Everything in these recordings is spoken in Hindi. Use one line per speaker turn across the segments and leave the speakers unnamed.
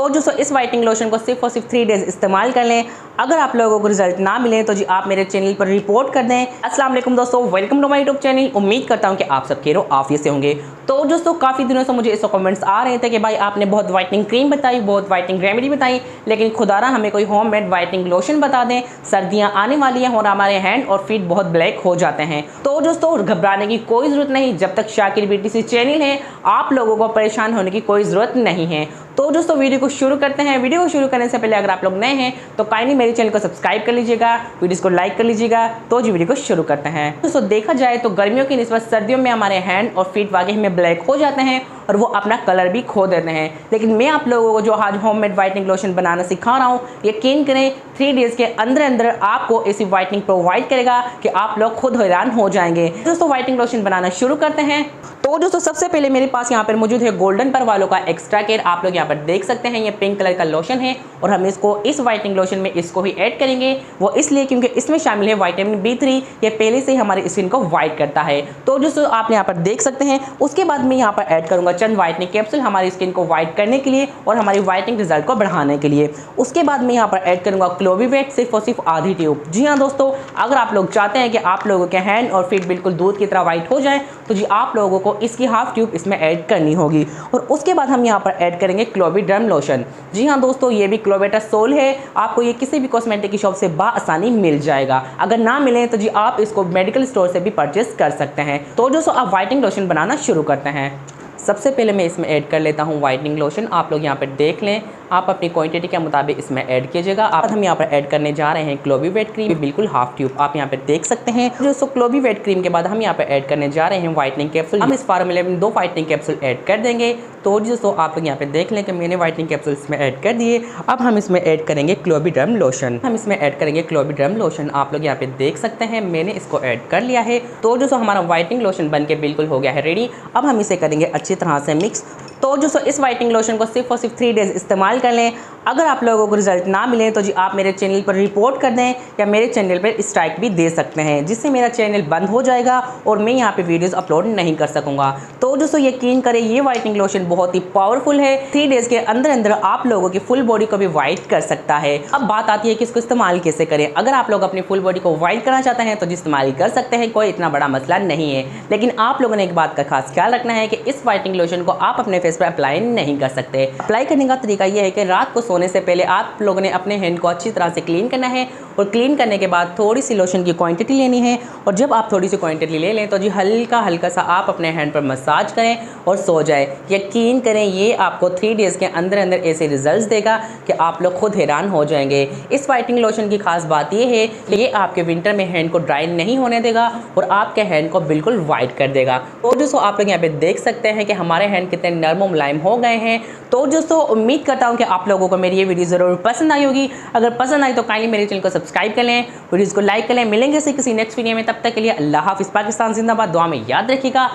तो दोस्तों इस वाइटनिंग लोशन को सिर्फ और सिर्फ 3 डेज इस्तेमाल कर लें। अगर आप लोगों को रिजल्ट ना मिले तो जी आप मेरे चैनल पर रिपोर्ट कर दें। अस्सलाम वालेकुम दोस्तों, welcome to my YouTube channel. उम्मीद करता हूं कि आप सब खैर आफियत से होंगे। तो दोस्तों काफ़ी दिनों से मुझे इसको कमेंट्स आ रहे थे कि भाई आपने बहुत वाइटनिंग क्रीम बताई, बहुत वाइटनिंग रेमेडी बताई, लेकिन खुदारा हमें कोई होममेड वाइटनिंग लोशन बता दें। सर्दियाँ आने वाली हैं और हमारे हैंड और फीट बहुत ब्लैक हो जाते हैं। तो दोस्तों घबराने की कोई ज़रूरत नहीं, जब तक शाकिर BTC चैनल है आप लोगों को परेशान होने की कोई ज़रूरत नहीं है। तो दोस्तों वीडियो को शुरू करते हैं। वीडियो को शुरू करने से पहले अगर आप लोग नए हैं तो काइंडली मेरे चैनल को सब्सक्राइब कर लीजिएगा, वीडियोस को लाइक कर लीजिएगा। तो जी वीडियो को शुरू करते हैं। दोस्तों देखा जाए तो गर्मियों की निस्बत सर्दियों में हमारे हैंड और फीट वाकई में ब्लैक हो जाते हैं और वो अपना कलर भी खो देते हैं। लेकिन मैं आप लोगों को जो आज होममेड वाइटनिंग लोशन बनाना सिखा रहा हूँ, यकीन करें 3 डेज के अंदर अंदर आपको ऐसी वाइटनिंग प्रोवाइड करेगा कि आप लोग खुद हैरान हो जाएंगे। दोस्तों वाइटनिंग लोशन बनाना शुरू करते हैं। तो दोस्तों सबसे पहले मेरे पास यहाँ पर मौजूद है गोल्डन पर वालों का एक्स्ट्रा केयर। आप लोग यहाँ पर देख सकते हैं ये पिंक कलर का लोशन है और हम इसको इस वाइटनिंग लोशन में इसको ही ऐड करेंगे। वो इसलिए क्योंकि इसमें शामिल है विटामिन B3, ये पहले से ही हमारी स्किन को वाइट करता है। तो दोस्तों आप यहाँ पर देख सकते हैं। उसके बाद मैं यहाँ पर ऐड करूँगा चंद वाइटनिंग कैप्सूल हमारी स्किन को वाइट करने के लिए और हमारी वाइटनिंग रिजल्ट को बढ़ाने के लिए। उसके बाद मैं यहाँ पर ऐड करूँगा क्लोविवेट, सिर्फ और सिर्फ आधी ट्यूब। जी हाँ दोस्तों, अगर आप लोग चाहते हैं कि आप लोगों के हैंड और फीट बिल्कुल दूध की तरह वाइट हो जाए तो जी आप लोगों को इसकी हाफ ट्यूब इसमें ऐड करनी होगी। और उसके बाद हम यहाँ पर ऐड करेंगे क्लोविडर्म लोशन। जी हाँ दोस्तों, ये भी क्लोवेटा सोल है। आपको ये किसी भी कॉस्मेटिक की शॉप से बाआसानी मिल जाएगा। अगर ना मिले तो जी आप इसको मेडिकल स्टोर से भी परचेस कर सकते हैं। तो दोस्तों आप वाइटनिंग लोशन बनाना शुरू करते हैं। सबसे पहले मैं इसमें ऐड कर लेता हूँ वाइटनिंग लोशन। आप लोग यहाँ पर देख लें, आप अपनी क्वांटिटी के मुताबिक इसमें ऐड कीजिएगा। अब हम यहाँ पर ऐड करने जा रहे हैं क्लोविवेट क्रीम, बिल्कुल हाफ ट्यूब आप यहाँ पर देख सकते हैं। दोस्तों क्लोविवेट क्रीम के बाद हम यहाँ पर ऐड करने जा रहे हैं वाइटनिंग कैप्सूल। हम इस फार्मूले में 2 वाइटनिंग कैप्सूल ऐड कर देंगे। तो दोस्तों आप लोग यहाँ पे देख लें कि मैंने वाइटनिंग कैप्सूल इसमें ऐड कर दिए। अब हम इसमें ऐड करेंगे क्लोविडर्म लोशन। हम इसमें ऐड करेंगे क्लोविडर्म लोशन। आप लोग यहाँ पे देख सकते हैं मैंने इसको ऐड कर लिया है। तो दोस्तों हमारा वाइटनिंग लोशन बन के बिल्कुल हो गया है रेडी। अब हम इसे करेंगे अच्छी तरह से मिक्स। तो दोस्तों इस वाइटनिंग लोशन को सिर्फ और सिर्फ 3 डेज इस्तेमाल कर लें। अगर आप लोगों को रिजल्ट ना मिले तो जी आप मेरे चैनल पर रिपोर्ट कर दें या मेरे चैनल पर स्ट्राइक भी दे सकते हैं, जिससे मेरा चैनल बंद हो जाएगा और मैं यहाँ पे वीडियोस अपलोड नहीं कर सकूँगा। तो दोस्तों यकीन करें ये वाइटनिंग लोशन बहुत ही पावरफुल है। 3 डेज के अंदर अंदर आप लोगों की फुल बॉडी को भी वाइट कर सकता है। अब बात आती है कि इसको इस्तेमाल कैसे करें। अगर आप लोग अपनी फुल बॉडी को वाइट करना चाहते हैं तो जी इस्तेमाल कर सकते हैं, कोई इतना बड़ा मसला नहीं है। लेकिन आप लोगों ने एक बात का खास ख्याल रखना है कि इस वाइटनिंग लोशन को आप अपने फेस पर अप्लाई नहीं कर सकते। अप्लाई करने का तरीका यह है कि रात को सोने से पहले आप लोगों ने अपने हैंड को अच्छी तरह से क्लीन करना है और क्लीन करने के बाद थोड़ी सी लोशन की क्वांटिटी लेनी है। और जब आप थोड़ी सी क्वांटिटी ले लें तो जी हल्का हल्का सा आप अपने हैंड पर मसाज करें और सो जाए। यकीन करें ये आपको 3 डेज के अंदर अंदर ऐसे रिजल्ट्स देगा कि आप लोग खुद हैरान हो जाएंगे। इस वाइटनिंग लोशन की खास बात ये है कि ये आपके विंटर में हैंड को ड्राई नहीं होने देगा और आपके हैंड को बिल्कुल वाइट कर देगा। तो दोस्तों आप लोग यहाँ पे देख सकते हैं कि हमारे हैंड कितने नरम और मुलायम हो गए हैं। तो दोस्तों उम्मीद करता हूँ कि आप लोगों को मेरी ये वीडियो ज़रूर पसंद आई होगी। अगर पसंद आई तो काइंडली मेरे चैनल को सब्सक्राइब कर लें, वीडियोस को लाइक कर लें। मिलेंगे से किसी नेक्स्ट वीडियो में, तब तक के लिए अल्लाह हाफिज़। पाकिस्तान जिंदाबाद। दुआ में याद रखिएगा,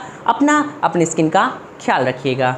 अपनी स्किन का ख्याल रखिएगा।